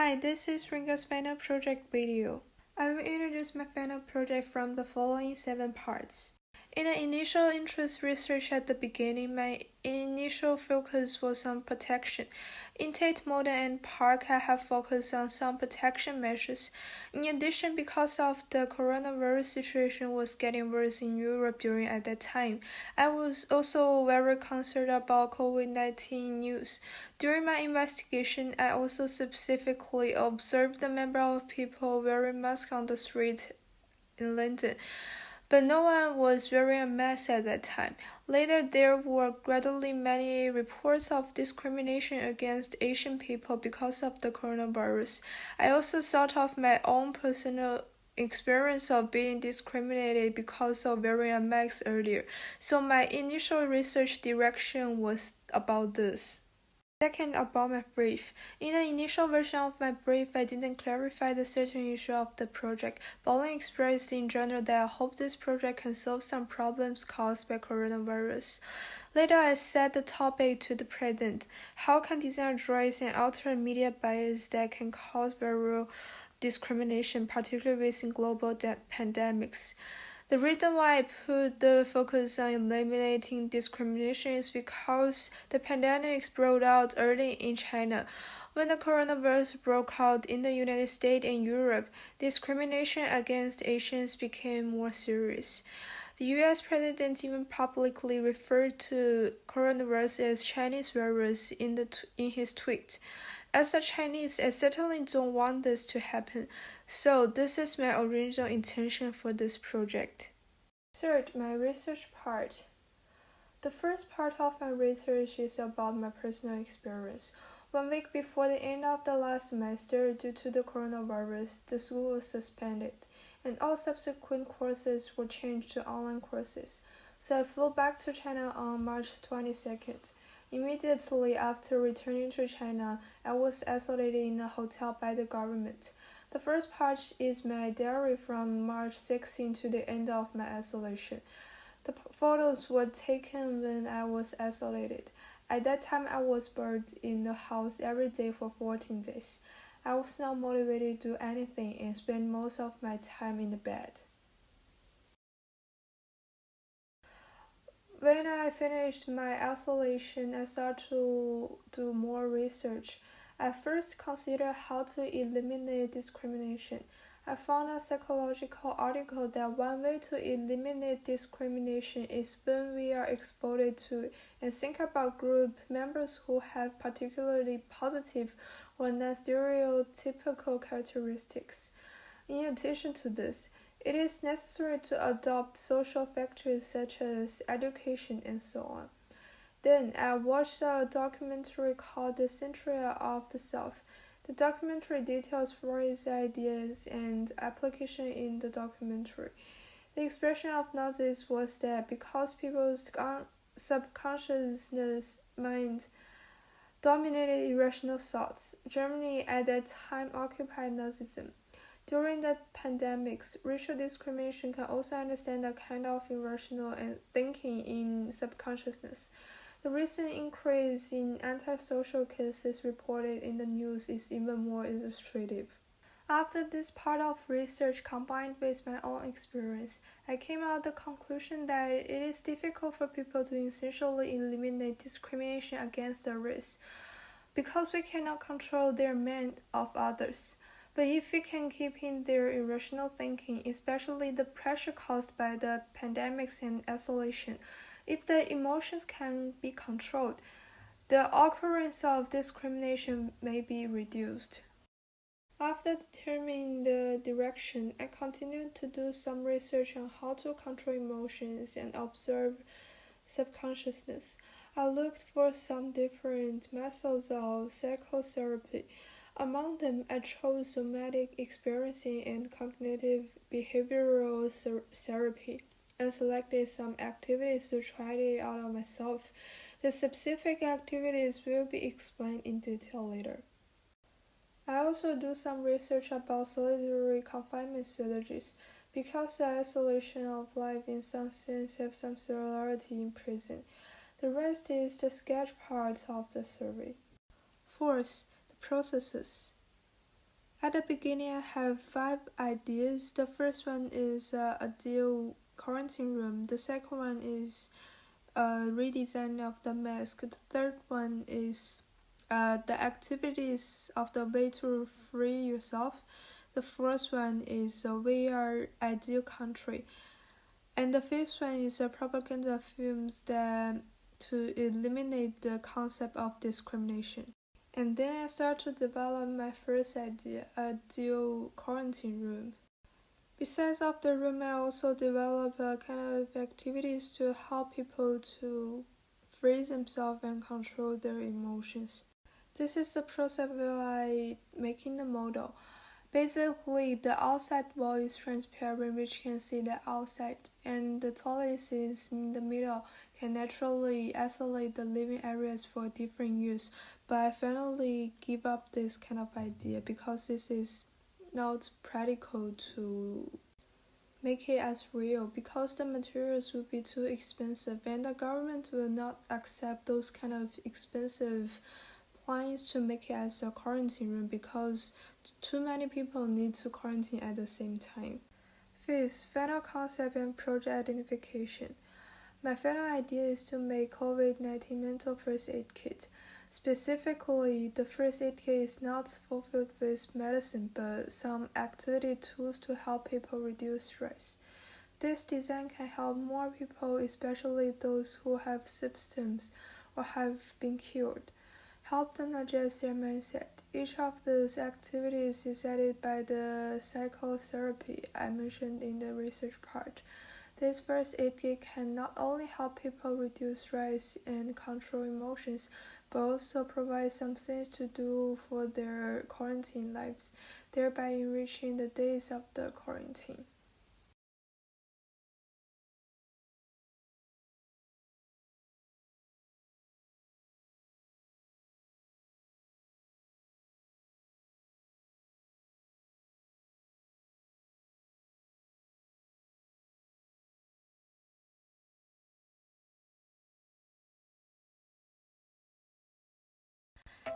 Hi, this is Ringo's final project video. I will introduce my final project from the following 7 parts. In the initial interest research at the beginning, my initial focus was on protection. In Tate Modern and Park, I have focused on some protection measures. In addition, because of the coronavirus situation was getting worse in Europe during at that time, I was also very concerned about COVID-19 news. During my investigation, I also specifically observed the number of people wearing masks on the street in London. But no one was wearing a mask at that time. Later, there were gradually many reports of discrimination against Asian people because of the coronavirus. I also thought of my own personal experience of being discriminated because of wearing a mask earlier. So my initial research direction was about this. Second, about my brief. In the initial version of my brief, I didn't clarify the certain issue of the project, but only expressed in general that I hope this project can solve some problems caused by coronavirus. Later, I set the topic to the present. How can design address and alter media bias that can cause viral discrimination, particularly within global pandemics? The reason why I put the focus on eliminating discrimination is because the pandemic broke out early in China. When the coronavirus broke out in the United States and Europe, discrimination against Asians became more serious. The US president even publicly referred to coronavirus as Chinese virus in his tweet. As a Chinese, I certainly don't want this to happen, so this is my original intention for this project. Third, my research part. The first part of my research is about my personal experience. 1 week before the end of the last semester, due to the coronavirus, the school was suspended, and all subsequent courses were changed to online courses. So I flew back to China on March 22nd. Immediately after returning to China, I was isolated in a hotel by the government. The first part is my diary from March 16 to the end of my isolation. The photos were taken when I was isolated. At that time, I was bored in the house every day for 14 days. I was not motivated to do anything and spent most of my time in the bed. When I finished my isolation, I started to do more research. I first considered how to eliminate discrimination. I found a psychological article that one way to eliminate discrimination is when we are exposed to it and think about group members who have particularly positive or non-stereotypical characteristics. In addition to this, it is necessary to adopt social factors such as education and so on. Then I watched a documentary called The Century of the Self. The documentary details various ideas and application in the documentary. The expression of Nazis was that because people's subconsciousness mind dominated irrational thoughts, Germany at that time occupied Nazism. During the pandemics, racial discrimination can also understand a kind of irrational thinking in subconsciousness. The recent increase in antisocial cases reported in the news is even more illustrative. After this part of research combined with my own experience, I came out the conclusion that it is difficult for people to essentially eliminate discrimination against the race, because we cannot control their mind of others. But if we can keep in their irrational thinking, especially the pressure caused by the pandemics and isolation, if the emotions can be controlled, the occurrence of discrimination may be reduced. After determining the direction, I continued to do some research on how to control emotions and observe subconsciousness. I looked for some different methods of psychotherapy. Among them, I chose somatic experiencing and cognitive behavioral therapy, and selected some activities to try it out on myself. The specific activities will be explained in detail later. I also do some research about solitary confinement strategies, because the isolation of life in some sense have some similarity in prison. The rest is the sketch part of the survey. Fourth, the processes. At the beginning, I have 5 ideas. The first one is a ideal quarantine room. The second one is a redesign of the mask. The third one is the activities of the way to free yourself. The fourth one is a VR ideal country. And the fifth one is a propaganda films that to eliminate the concept of discrimination. And then I start to develop my first idea, a dual quarantine room. Besides of the room, I also develop a kind of activities to help people to free themselves and control their emotions. This is the process where I making the model. Basically, the outside wall is transparent, which can see the outside, and the toilet is in the middle can naturally isolate the living areas for different use. But I finally give up this kind of idea because this is not practical to make it as real because the materials would be too expensive and the government will not accept those kind of expensive plans to make it as a quarantine room because too many people need to quarantine at the same time. Fifth, final concept and project identification. My final idea is to make COVID-19 mental first aid kit. Specifically, the first aid kit is not fulfilled with medicine but some activity tools to help people reduce stress. This design can help more people, especially those who have symptoms or have been cured. Help them adjust their mindset. Each of these activities is aided by the psychotherapy I mentioned in the research part. This first aid kit can not only help people reduce stress and control emotions, but also provide some things to do for their quarantine lives, thereby enriching the days of the quarantine.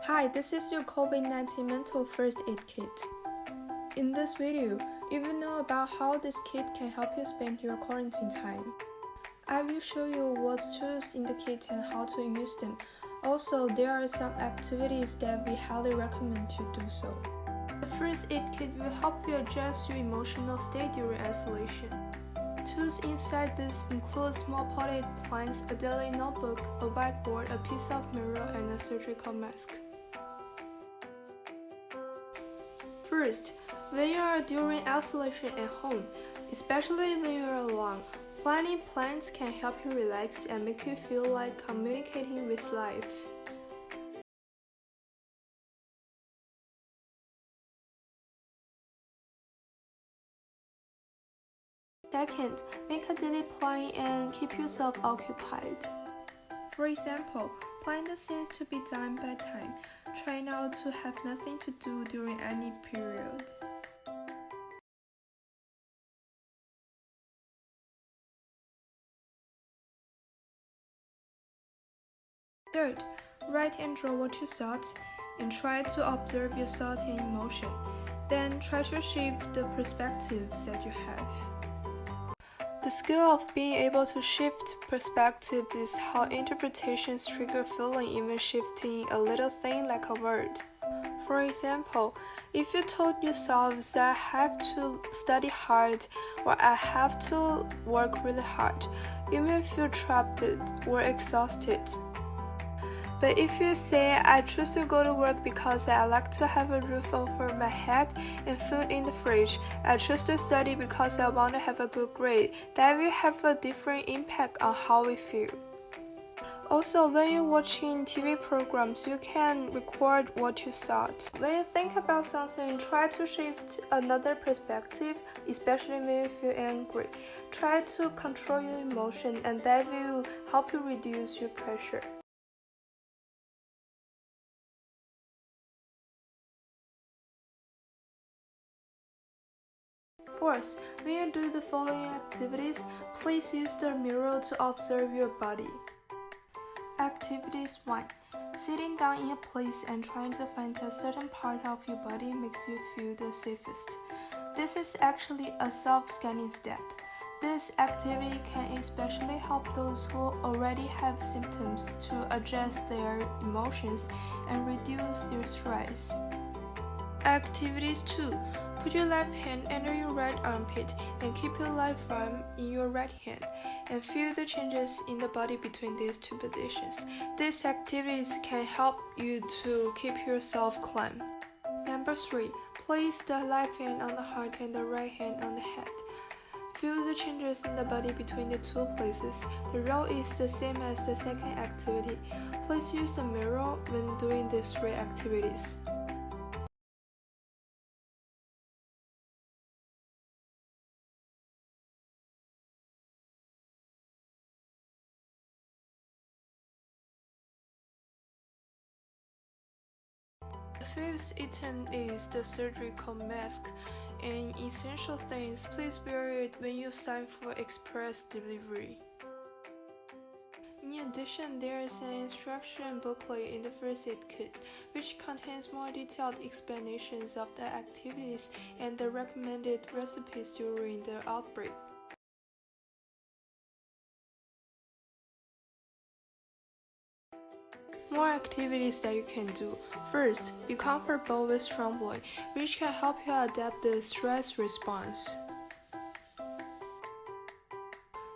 Hi, this is your COVID-19 mental first aid kit. In this video, you will know about how this kit can help you spend your quarantine time. I will show you what's tools in the kit and how to use them. Also, there are some activities that we highly recommend to do so. The first aid kit will help you adjust your emotional state during isolation. Tools inside this include small potted plants, a daily notebook, a whiteboard, a piece of mirror, and a surgical mask. First, when you are during isolation at home, especially when you are alone, planting plants can help you relax and make you feel like communicating with life. Second, make a daily plan and keep yourself occupied. For example, plan the things to be done by time. Try not to have nothing to do during any period. Third, write and draw what you thought and try to observe your thought and emotion. Then try to shift the perspectives that you have. The skill of being able to shift perspective is how interpretations trigger feeling, even shifting a little thing like a word. For example, if you told yourself that I have to study hard or I have to work really hard, you may feel trapped or exhausted. But if you say, I choose to go to work because I like to have a roof over my head and food in the fridge, I choose to study because I want to have a good grade, that will have a different impact on how we feel. Also, when you're watching TV programs, you can record what you thought. When you think about something, try to shift another perspective, especially when you feel angry. Try to control your emotion and that will help you reduce your pressure. Fourth, when you do the following activities, please use the mirror to observe your body. Activities 1. Sitting down in a place and trying to find a certain part of your body makes you feel the safest. This is actually a self-scanning step. This activity can especially help those who already have symptoms to adjust their emotions and reduce their stress. Activities 2. Put your left hand under your right armpit and keep your left arm in your right hand and feel the changes in the body between these two positions. These activities can help you to keep yourself calm. Number 3. Place the left hand on the heart and the right hand on the head. Feel the changes in the body between the two places. The rule is the same as the second activity. Please use the mirror when doing these 3 activities. The fifth item is the surgical mask. An essential thing, please wear it when you sign for express delivery. In addition, there is an instruction booklet in the first aid kit, which contains more detailed explanations of the activities and the recommended recipes during the outbreak. More activities that you can do. First, be comfortable with trembling, which can help you adapt the stress response.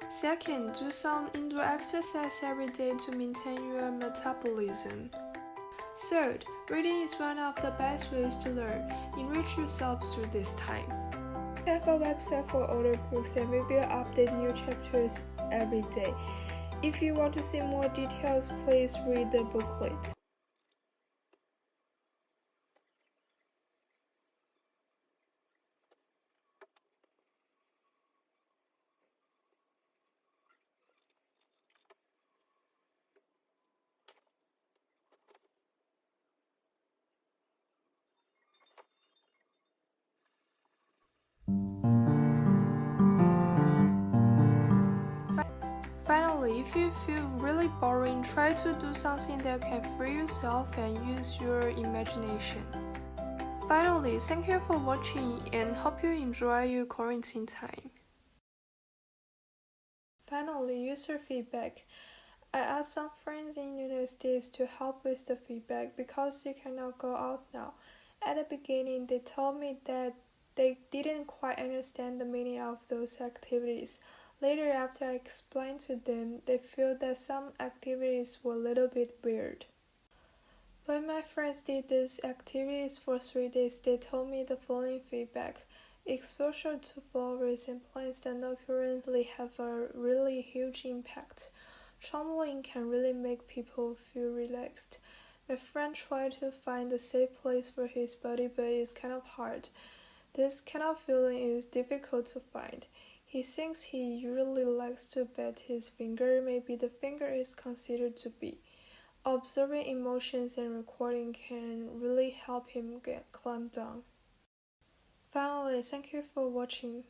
Second, do some indoor exercise every day to maintain your metabolism. Third, reading is one of the best ways to learn. Enrich yourself through this time. We have a website for older books and we will update new chapters every day. If you want to see more details, please read the booklet. Finally, if you feel really boring, try to do something that can free yourself and use your imagination. Finally, thank you for watching and hope you enjoy your quarantine time. Finally, user feedback. I asked some friends in the United States to help with the feedback because you cannot go out now. At the beginning, they told me that they didn't quite understand the meaning of those activities. Later, after I explained to them, they feel that some activities were a little bit weird. When my friends did these activities for 3 days, they told me the following feedback. Exposure to flowers and plants that not currently have a really huge impact. Trembling can really make people feel relaxed. My friend tried to find a safe place for his body, but it's kind of hard. This kind of feeling is difficult to find. He thinks he usually likes to bet his finger, maybe the finger is considered to be. Observing emotions and recording can really help him calm down. Finally, thank you for watching.